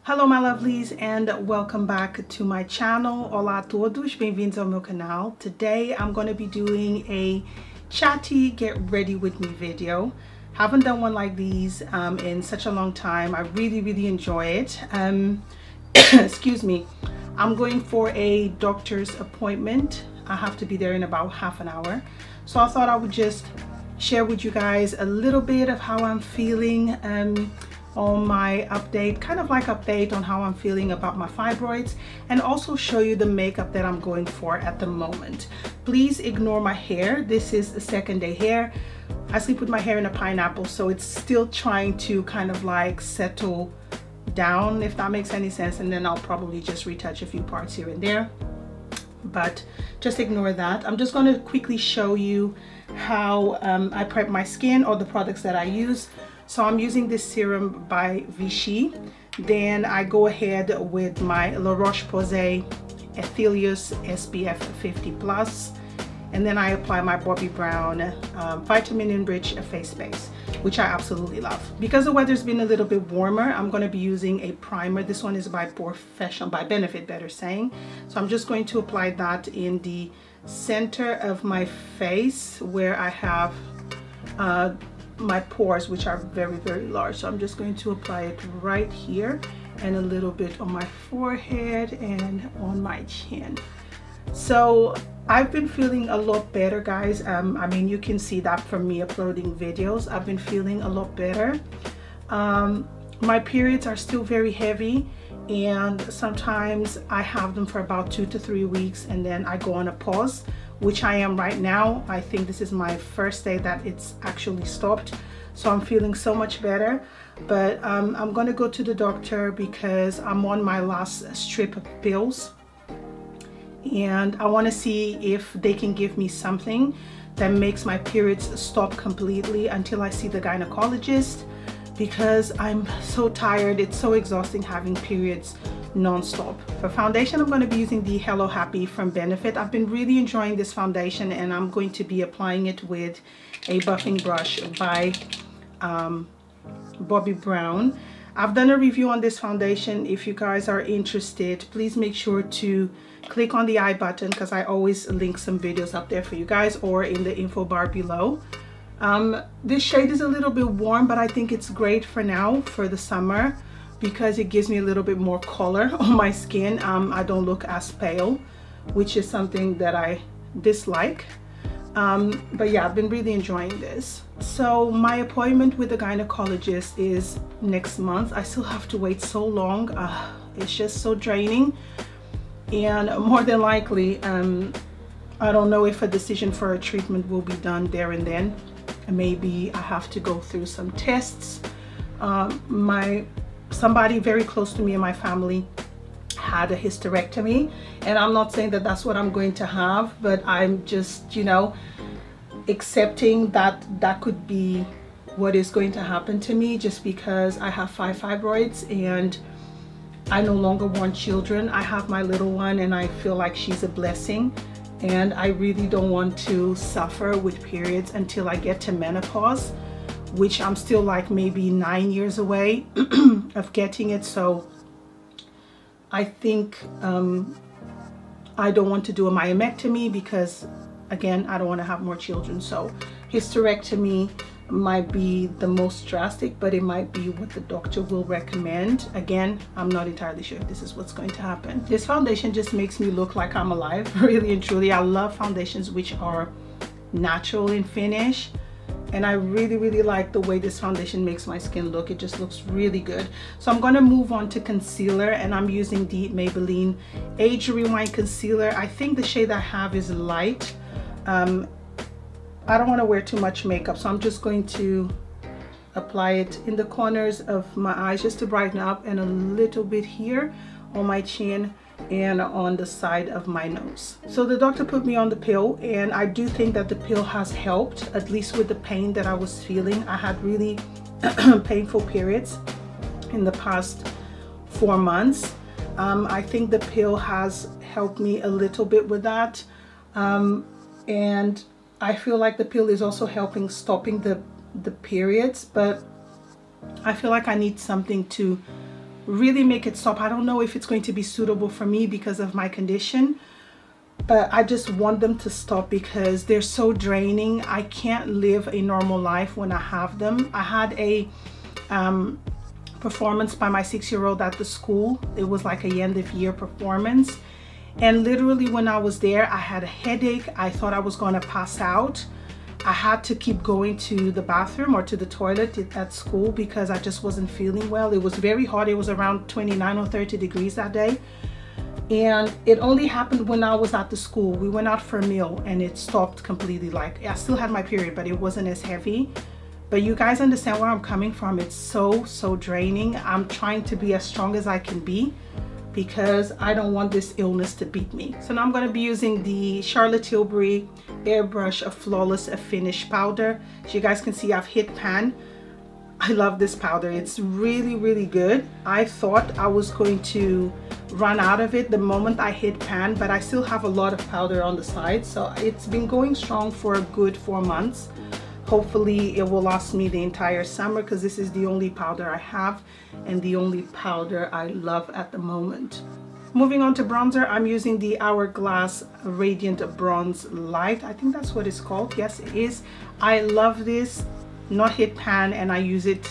Hello my lovelies and welcome back to my channel. Olá a todos, bem-vindos ao meu canal. Today I'm going to be doing a chatty get ready with me video. Haven't done one like these in such a long time. I really enjoy it. Excuse me. I'm going for a doctor's appointment. I have to be there in about half an hour. So I thought I would just share with you guys a little bit of how I'm feeling on my update, kind of like update on how I'm feeling about my fibroids, and also show you the makeup that I'm going for at the moment. Please ignore my hair. This is a second day hair. I sleep with my hair in a pineapple, so it's still trying to kind of like settle down, if that makes any sense, and then I'll probably just retouch a few parts here and there, but just ignore that. I'm just going to quickly show you how I prep my skin, or the products that I use. So I'm using this serum by Vichy. Then I go ahead with my La Roche-Posay Ethelius SPF 50+, and then I apply my Bobbi Brown vitamin enriched face base, which I absolutely love. Because the weather's been a little bit warmer, I'm going to be using a primer. This one is by Professional, by Benefit, better saying. So I'm just going to apply that in the center of my face where I have my pores, which are very large. So I'm just going to apply it right here and a little bit on my forehead and on my chin. So I've been feeling a lot better, guys. I mean, you can see that from me uploading videos. I've been feeling a lot better. My periods are still very heavy, and sometimes I have them for about 2 to 3 weeks and then I go on a pause, which I am right now. I think this is my first day that it's actually stopped, so I'm feeling so much better. But I'm gonna go to the doctor because I'm on my last strip of pills, and I want to see if they can give me something that makes my periods stop completely until I see the gynecologist, because I'm so tired. It's so exhausting having periods non-stop. For foundation, I'm going to be using the Hello Happy from Benefit. I've been really enjoying this foundation, and I'm going to be applying it with a buffing brush by Bobbi Brown. I've done a review on this foundation. If you guys are interested, please make sure to click on the I button, because I always link some videos up there for you guys, or in the info bar below. This shade is a little bit warm, but I think it's great for now, for the summer, because it gives me a little bit more color on my skin. I don't look as pale, which is something that I dislike. But yeah, I've been really enjoying this. So my appointment with the gynecologist is next month. I still have to wait so long. It's just so draining, and more than likely I don't know if a decision for a treatment will be done there and then. Maybe I have to go through some tests. Somebody very close to me in my family had a hysterectomy, and I'm not saying that that's what I'm going to have, but I'm just, you know, accepting that that could be what is going to happen to me, just because I have 5 fibroids and I no longer want children. I have my little one, and I feel like she's a blessing, and I really don't want to suffer with periods until I get to menopause, which I'm still like maybe 9 years away of getting it. So I think I don't want to do a myomectomy, because again, I don't want to have more children. So hysterectomy might be the most drastic, but it might be what the doctor will recommend. Again, I'm not entirely sure if this is what's going to happen. This foundation just makes me look like I'm alive, really and truly. I love foundations which are natural in finish, and I really like the way this foundation makes my skin look. It just looks really good. So I'm going to move on to concealer, and I'm using the Maybelline Age Rewind Concealer. I think the shade I have is light. I don't want to wear too much makeup, so I'm just going to apply it in the corners of my eyes just to brighten up, and a little bit here on my chin and on the side of my nose. So the doctor put me on the pill, and I do think that the pill has helped, at least with the pain that I was feeling. I had really painful periods in the past 4 months. I think the pill has helped me a little bit with that, and I feel like the pill is also helping stopping the periods, but I feel like I need something to really make it stop. I don't know if it's going to be suitable for me because of my condition, but I just want them to stop because they're so draining. I can't live a normal life when I have them. I had a performance by my 6-year-old at the school. It was like a end of year performance, and literally when I was there, I had a headache. I thought I was going to pass out. I had to keep going to the bathroom or to the toilet at school because I just wasn't feeling well. It was very hot. It was around 29 or 30 degrees that day. And it only happened when I was at the school. We went out for a meal and it stopped completely. Like, I still had my period, but it wasn't as heavy. But you guys understand where I'm coming from. It's so draining. I'm trying to be as strong as I can be because I don't want this illness to beat me. So now I'm going to be using the Charlotte Tilbury Airbrush Flawless Finish powder. As you guys can see, I've hit pan. I love this powder. It's really good. I thought I was going to run out of it the moment I hit pan, but I still have a lot of powder on the side. So it's been going strong for a good 4 months. Hopefully it will last me the entire summer because this is the only powder I have and the only powder I love at the moment. Moving on to bronzer, I'm using the Hourglass Radiant Bronze Light. I think that's what it's called. Yes, it is. I love this. Not hit pan, and I use it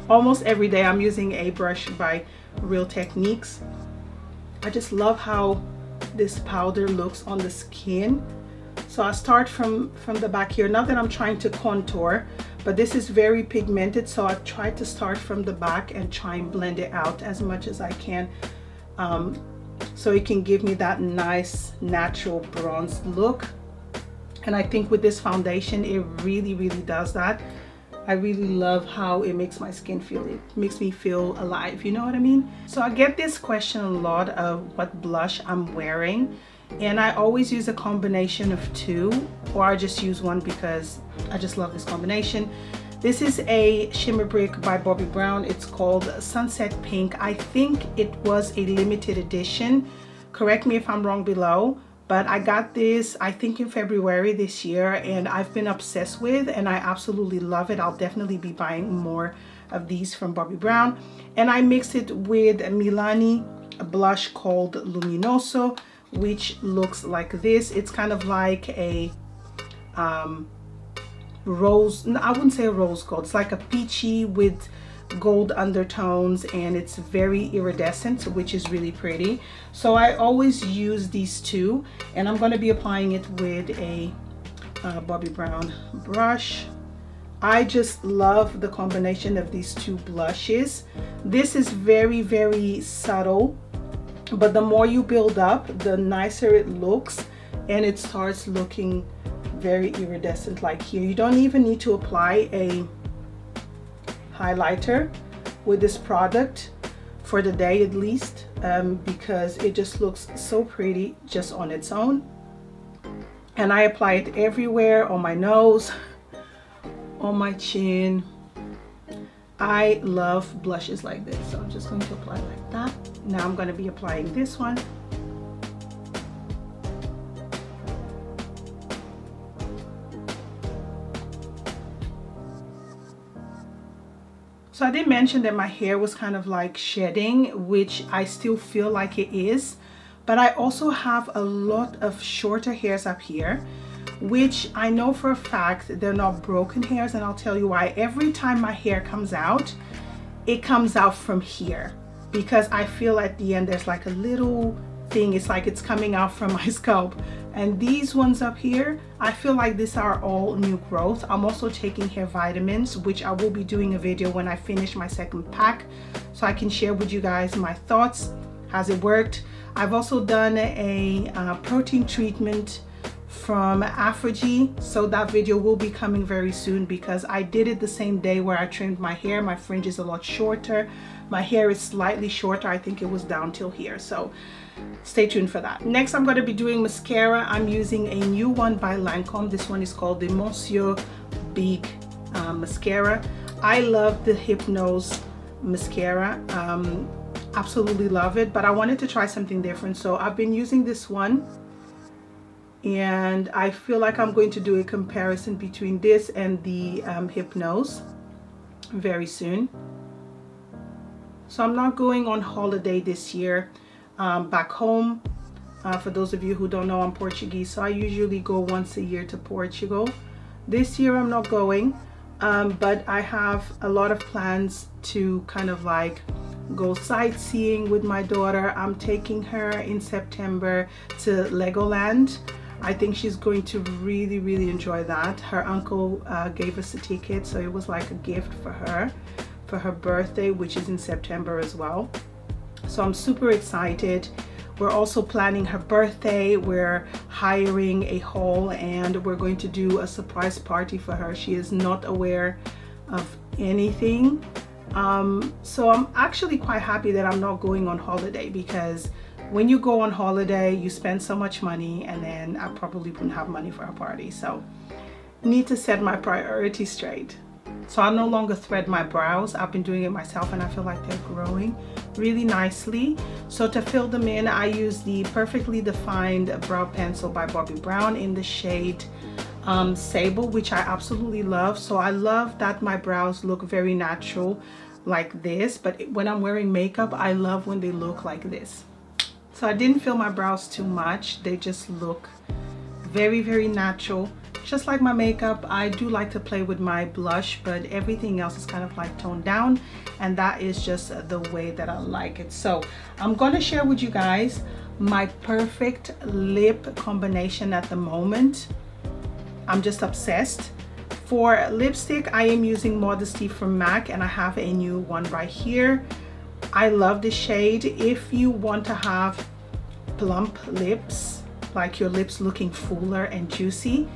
almost every day. I'm using a brush by Real Techniques. I just love how this powder looks on the skin. So I start from the back here. Not that I'm trying to contour, but this is very pigmented, so I try to start from the back and try and blend it out as much as I can, so it can give me that nice natural bronze look. And I think with this foundation, it really does that. I really love how it makes my skin feel. It makes me feel alive, you know what I mean? So I get this question a lot of what blush I'm wearing, and I always use a combination of two, or I just use one because I just love this combination. This is a shimmer brick by Bobbi Brown. It's called Sunset Pink. I think it was a limited edition. Correct me if I'm wrong below. But I got this, I think, in February this year, and I've been obsessed with, and I absolutely love it. I'll definitely be buying more of these from Bobbi Brown. And I mixed it with a Milani blush called Luminoso, which looks like this. It's kind of like a rose, no, I wouldn't say a rose gold. It's like a peachy with gold undertones, and it's very iridescent, which is really pretty. So I always use these two, and I'm going to be applying it with a Bobbi Brown brush. I just love the combination of these two blushes. This is very subtle, but the more you build up, the nicer it looks, and it starts looking very iridescent. Like here, you don't even need to apply a highlighter with this product for the day at least, because it just looks so pretty just on its own. And I apply it everywhere, on my nose, on my chin. I love blushes like this, so I'm just going to apply like that. Now I'm going to be applying this one. So I did mention that my hair was kind of like shedding, which I still feel like it is, but I also have a lot of shorter hairs up here, which I know for a fact they're not broken hairs, and I'll tell you why. Every time my hair comes out, it comes out from here, because I feel at the end there's like a little thing, it's like it's coming out from my scalp. And these ones up here, I feel like these are all new growth. I'm also taking hair vitamins, which I will be doing a video when I finish my second pack, so I can share with you guys my thoughts. Has it worked? I've also done a protein treatment from Afrogy, so that video will be coming very soon, because I did it the same day where I trimmed my hair. My fringe is a lot shorter. My hair is slightly shorter. I think it was down till here, so stay tuned for that. Next, I'm going to be doing mascara. I'm using a new one by Lancome. This one is called the Monsieur Big mascara. I love the Hypnose mascara. Absolutely love it, but I wanted to try something different, so I've been using this one, and I feel like I'm going to do a comparison between this and the Hypnose very soon. So I'm not going on holiday this year back home. For those of you who don't know, I'm Portuguese, so I usually go once a year to Portugal. This year I'm not going, but I have a lot of plans to kind of like go sightseeing with my daughter. I'm taking her in September to Legoland. I think she's going to really enjoy that. Her uncle gave us a ticket, so it was like a gift for her birthday, which is in September as well. So I'm super excited. We're also planning her birthday. We're hiring a hall and we're going to do a surprise party for her. She is not aware of anything. So I'm actually quite happy that I'm not going on holiday, because when you go on holiday, you spend so much money and then I probably wouldn't have money for a party. So I need to set my priorities straight. So I no longer thread my brows. I've been doing it myself and I feel like they're growing really nicely. So to fill them in, I use the Perfectly Defined Brow Pencil by Bobbi Brown in the shade Sable, which I absolutely love. So I love that my brows look very natural like this, but when I'm wearing makeup, I love when they look like this. So I didn't fill my brows too much. They just look very natural, just like my makeup. I do like to play with my blush, but everything else is kind of like toned down, and that is just the way that I like it. So I'm going to share with you guys my perfect lip combination at the moment. I'm just obsessed. For lipstick, I am using Modesty from MAC, and I have a new one right here. I love the shade. If you want to have plump lips, like your lips looking fuller and juicy,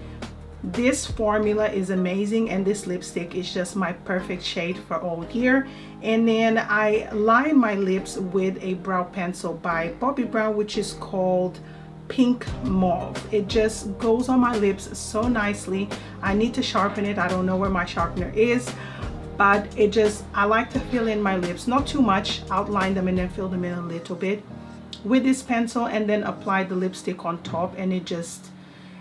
this formula is amazing, and this lipstick is just my perfect shade for all year. And then I line my lips with a brow pencil by Bobbi Brown, which is called Pink Mauve. It just goes on my lips so nicely. I need to sharpen it. I don't know where my sharpener is, but it just, I like to fill in my lips, not too much, outline them and then fill them in a little bit with this pencil, and then apply the lipstick on top, and it just,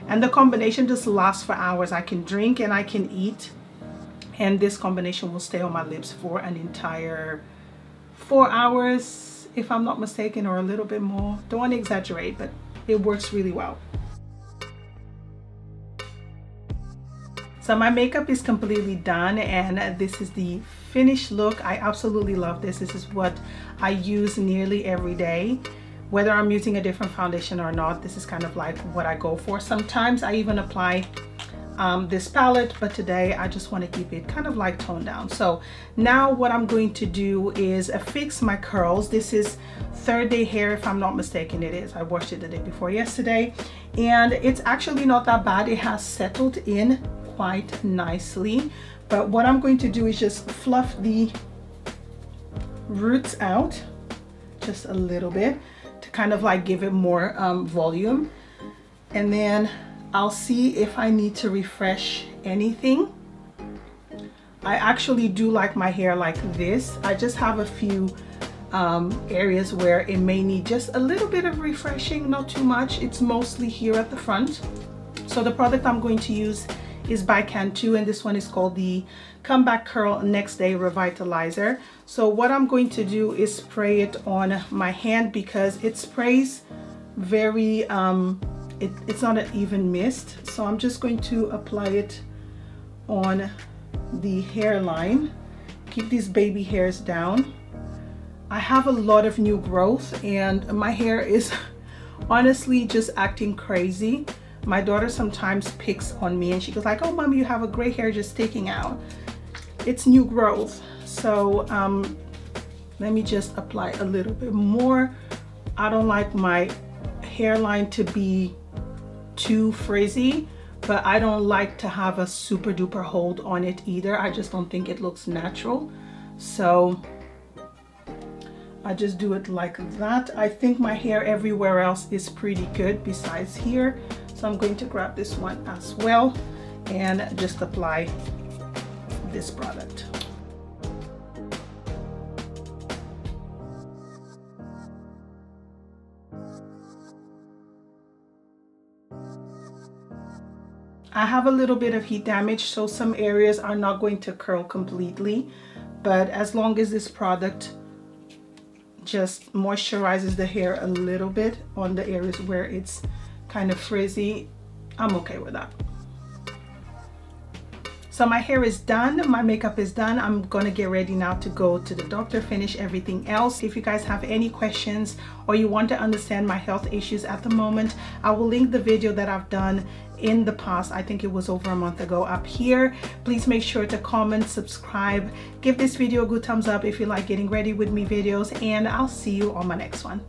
and the combination just lasts for hours. I can drink and I can eat, and this combination will stay on my lips for an entire 4 hours, if I'm not mistaken, or a little bit more. Don't want to exaggerate, but it works really well. So my makeup is completely done, and this is the finished look. I absolutely love this. This is what I use nearly every day, whether I'm using a different foundation or not. This is kind of like what I go for. Sometimes I even apply this palette, but today I just want to keep it kind of like toned down. So now what I'm going to do is fix my curls. This is Third Day hair, if I'm not mistaken. It is. I washed it the day before yesterday, and it's actually not that bad. It has settled in quite nicely, but what I'm going to do is just fluff the roots out just a little bit to kind of like give it more volume, and then I'll see if I need to refresh anything. I actually do like my hair like this. I just have a few areas where it may need just a little bit of refreshing, not too much. It's mostly here at the front. So the product I'm going to use is by Canon, and this one is called the Comeback Curl Next Day Revitalizer. So what I'm going to do is spray it on my hand, because it sprays very it's not an even mist. So I'm just going to apply it on the hairline, keep these baby hairs down. I have a lot of new growth and my hair is honestly just acting crazy. My daughter sometimes picks on me and she goes like, oh mommy, you have a gray hair just sticking out. It's new growth. So let me just apply a little bit more. I don't like my hairline to be too frizzy, but I don't like to have a super duper hold on it either. I just don't think it looks natural. So I just do it like that. I think my hair everywhere else is pretty good besides here. So I'm going to grab this one as well and just apply this product. I have a little bit of heat damage, so some areas are not going to curl completely, but as long as this product just moisturizes the hair a little bit on the areas where it's kind of frizzy, I'm okay with that. So my hair is done, my makeup is done. I'm gonna get ready now to go to the doctor, finish everything else. If you guys have any questions or you want to understand my health issues at the moment, I will link the video that I've done in the past. I think it was over a month ago up here. Please make sure to comment, subscribe, give this video a good thumbs up if you like getting ready with me videos, and I'll see you on my next one.